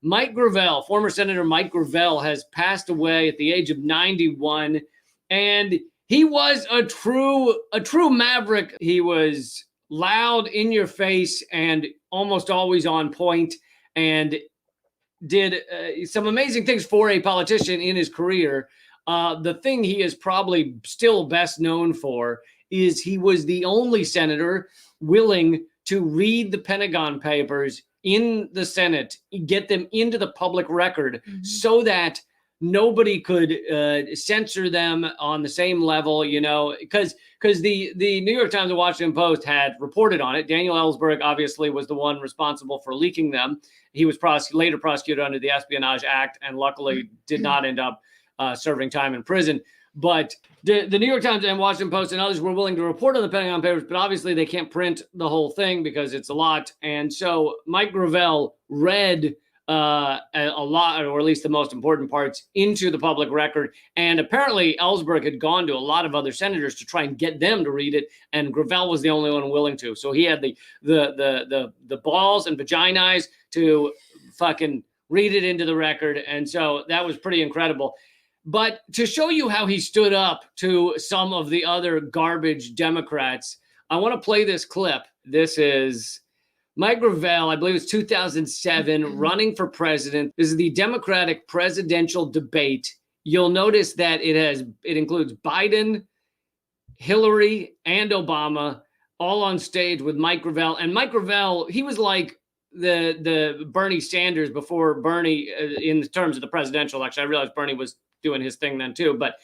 Mike Gravel, former Senator Mike Gravel, has passed away at the age of 91, and he was a true maverick. He was loud, in your face, and almost always on point, and did some amazing things for a politician in his career. The thing he is probably still best known for is he was the only senator willing to read the Pentagon Papers in the Senate, get them into the public record, so that nobody could censor them on the same level, because the New York Times and Washington Post had reported on it. Daniel Ellsberg obviously was the one responsible for leaking them. He was later prosecuted under the Espionage Act and luckily did not end up serving time in prison. But the New York Times and Washington Post and others were willing to report on the Pentagon Papers, but obviously they can't print the whole thing because it's a lot. And so Mike Gravel read a lot, or at least the most important parts, into the public record. And apparently Ellsberg had gone to a lot of other senators to try and get them to read it, and Gravel was the only one willing to. So he had the balls and vaginas to fucking read it into the record. And so that was pretty incredible. But to show you how he stood up to some of the other garbage Democrats, I want to play this clip. This is Mike Gravel, I believe it's 2007, running for president. This is the Democratic presidential debate. You'll notice that it includes Biden, Hillary, and Obama all on stage with Mike Gravel. And Mike Gravel, he was like the Bernie Sanders before Bernie in terms of the presidential election. I realized Bernie was doing his thing then too, but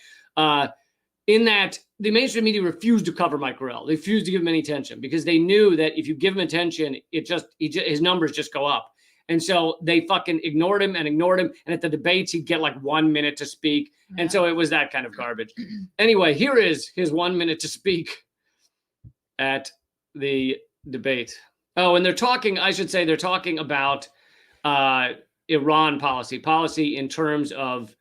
in that the mainstream media refused to cover Mike Gravel. They refused to give him any attention because they knew that if you give him attention, his numbers just go up. And so they fucking ignored him. And at the debates, he'd get like 1 minute to speak. And so it was that kind of garbage. Anyway, here is his 1 minute to speak at the debate. Oh, and they're talking about Iran policy in terms of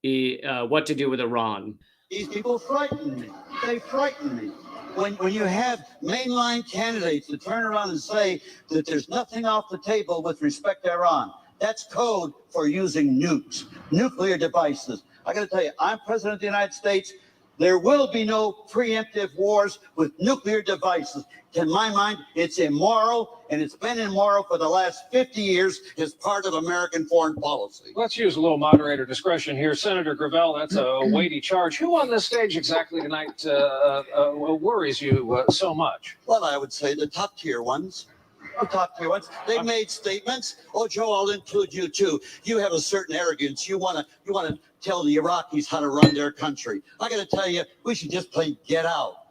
what to do with Iran. These people frighten me. They frighten me. When you have mainline candidates to turn around and say that there's nothing off the table with respect to Iran, that's code for using nukes, nuclear devices. I got to tell you, I'm president of the United States. There will be no preemptive wars with nuclear devices. To my mind, it's immoral, and it's been immoral for the last 50 years as part of American foreign policy. Let's use a little moderator discretion here. Senator Gravel, that's a weighty charge. Who on this stage exactly tonight worries you so much? Well, I would say the top tier ones. They made statements. Oh, Joe, I'll include you too. You have a certain arrogance. You want to tell the Iraqis how to run their country. I got to tell you, we should just play get out.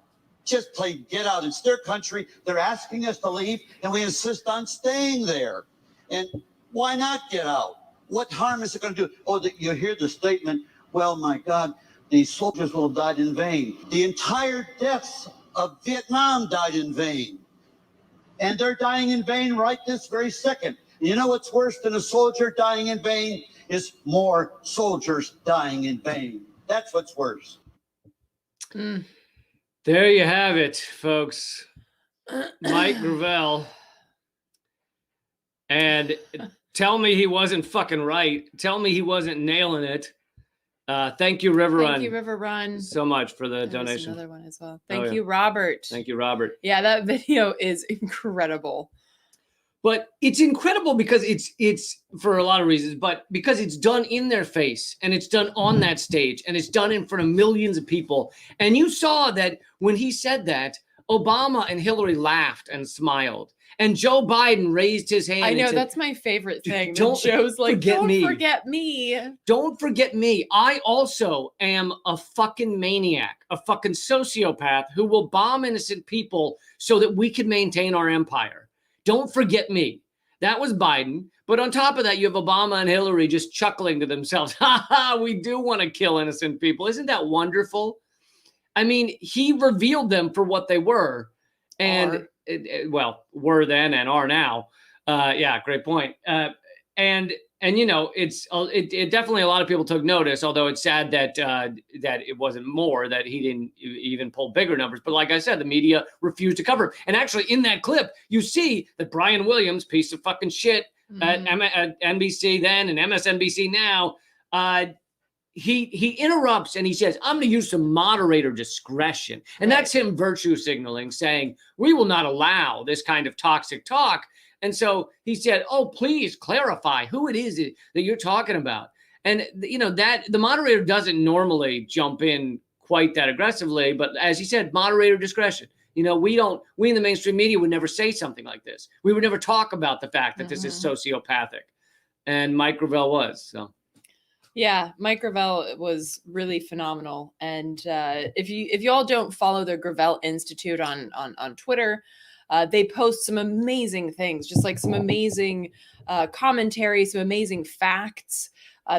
Just play get out. It's their country. They're asking us to leave, and we insist on staying there. And why not get out? What harm is it going to do? Oh, you hear the statement, well, my God, these soldiers will have died in vain. The entire deaths of Vietnam died in vain. And they're dying in vain right this very second. You know what's worse than a soldier dying in vain is more soldiers dying in vain. That's what's worse. There you have it, folks. Mike Gravel. And tell me he wasn't fucking right. Tell me he wasn't nailing it. Thank you, River Run. Thank you, River Run. So much for the donation. Another one as well. Thank you, Robert. Thank you, Robert. Yeah, that video is incredible. But it's incredible because it's for a lot of reasons, but because it's done in their face and it's done on that stage and it's done in front of millions of people. And you saw that when he said that, Obama and Hillary laughed and smiled. And Joe Biden raised his hand. I know, and said, that's my favorite thing. Don't Joe's like, forget don't me. forget me. Don't forget me. I also am a fucking maniac, a fucking sociopath who will bomb innocent people so that we can maintain our empire. Don't forget me. That was Biden. But on top of that, you have Obama and Hillary just chuckling to themselves. Ha ha, we do want to kill innocent people. Isn't that wonderful? I mean, he revealed them for what they were. And were then and are now. Yeah, great point. And you know, it definitely a lot of people took notice. Although it's sad that it wasn't more, that he didn't even pull bigger numbers. But like I said, the media refused to cover. And actually, in that clip, you see that Brian Williams, piece of fucking shit, at NBC then and MSNBC now. He interrupts and he says, I'm going to use some moderator discretion. And that's him virtue signaling, saying, we will not allow this kind of toxic talk. And so he said, oh, please clarify who it is that you're talking about. And, that the moderator doesn't normally jump in quite that aggressively. But as he said, moderator discretion. We in the mainstream media would never say something like this. We would never talk about the fact that this is sociopathic. And Mike Gravel was. So. Yeah, Mike Gravel was really phenomenal. And if you all don't follow the Gravel Institute on Twitter, they post some amazing things, just like some amazing commentary, some amazing facts.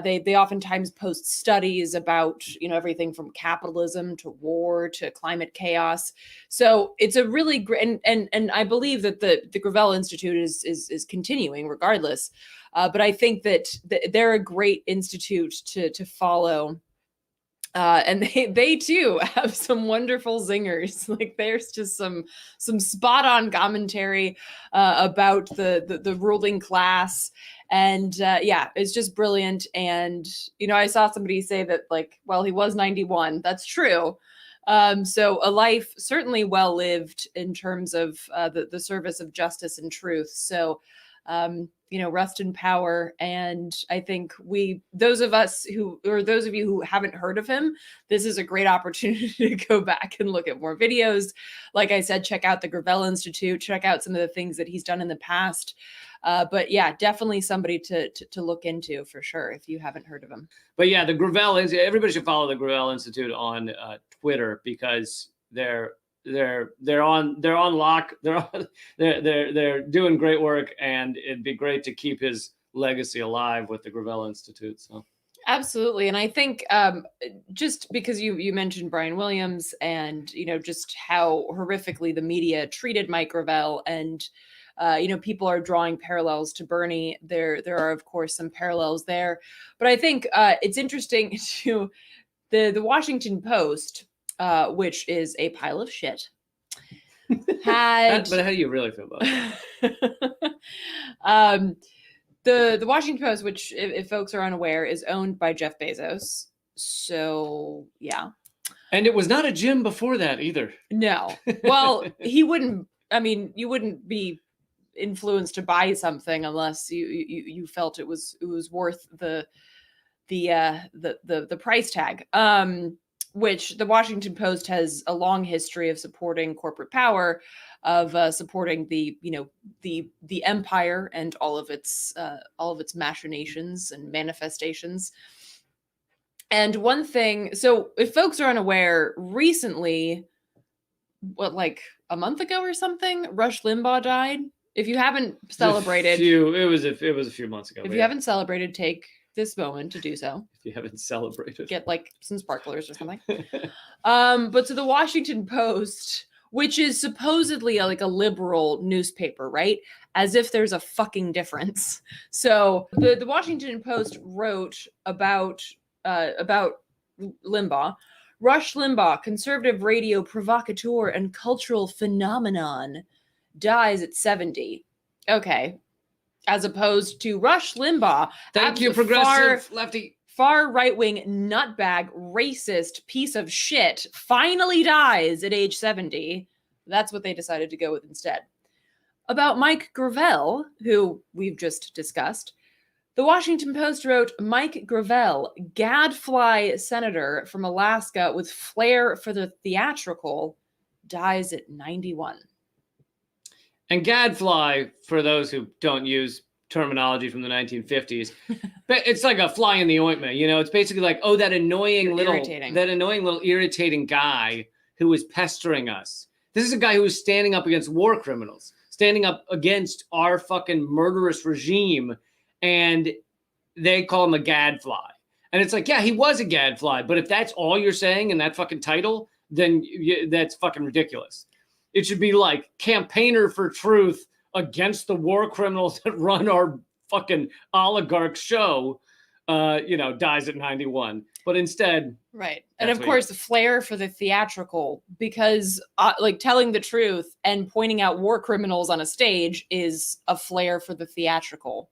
They oftentimes post studies about everything from capitalism to war to climate chaos. So it's a really great and I believe that the Gravel Institute is continuing regardless. But I think that they're a great institute to follow. And they too have some wonderful zingers. Like there's just some spot on commentary about the ruling class. And it's just brilliant. And, I saw somebody say that he was 91. That's true. So a life certainly well lived in terms of the service of justice and truth. So, rest in power. And I think those of you who haven't heard of him, this is a great opportunity to go back and look at more videos. Like I said, check out the Gravel Institute, check out some of the things that he's done in the past. But yeah, definitely somebody to look into for sure if you haven't heard of him. But yeah, the Gravel everybody should follow the Gravel Institute on Twitter because they're on lock. They're doing great work, and it'd be great to keep his legacy alive with the Gravel Institute. So absolutely. And I think just because you mentioned Brian Williams and just how horrifically the media treated Mike Gravel, and people are drawing parallels to Bernie. There are of course some parallels there, but I think it's interesting to the Washington Post, which is a pile of shit. But how do you really feel about it? The Washington Post, which if folks are unaware, is owned by Jeff Bezos. So yeah. And it was not a gym before that either. No. Well, you wouldn't be influenced to buy something unless you felt it was worth the price tag. Which the Washington Post has a long history of supporting corporate power, of supporting the empire and all of its machinations and manifestations. And one thing, so if folks are unaware, recently, a month ago or something, Rush Limbaugh died. If you haven't celebrated, it was a few months ago. If you haven't celebrated, take this moment to do so. If you haven't celebrated, get some sparklers or something. But to the Washington Post, which is supposedly a liberal newspaper, right? As if there's a fucking difference. So the Washington Post wrote about Limbaugh. Rush Limbaugh, conservative radio provocateur and cultural phenomenon, dies at 70. Okay. As opposed to Rush Limbaugh. Thank you, progressive lefty. Far right-wing nutbag, racist piece of shit finally dies at age 70. That's what they decided to go with instead. About Mike Gravel, who we've just discussed, the Washington Post wrote, Mike Gravel, gadfly senator from Alaska with flair for the theatrical, dies at 91. And gadfly, for those who don't use terminology from the 1950s, it's like a fly in the ointment. It's basically like, oh, that annoying little irritating guy who was pestering us. This is a guy who was standing up against war criminals, standing up against our fucking murderous regime, and they call him a gadfly. And it's like, yeah, he was a gadfly, but if that's all you're saying in that fucking title, then that's fucking ridiculous. It should be like campaigner for truth against the war criminals that run our fucking oligarch show, dies at 91. But instead, right. And of course, the flair for the theatrical, because telling the truth and pointing out war criminals on a stage is a flair for the theatrical.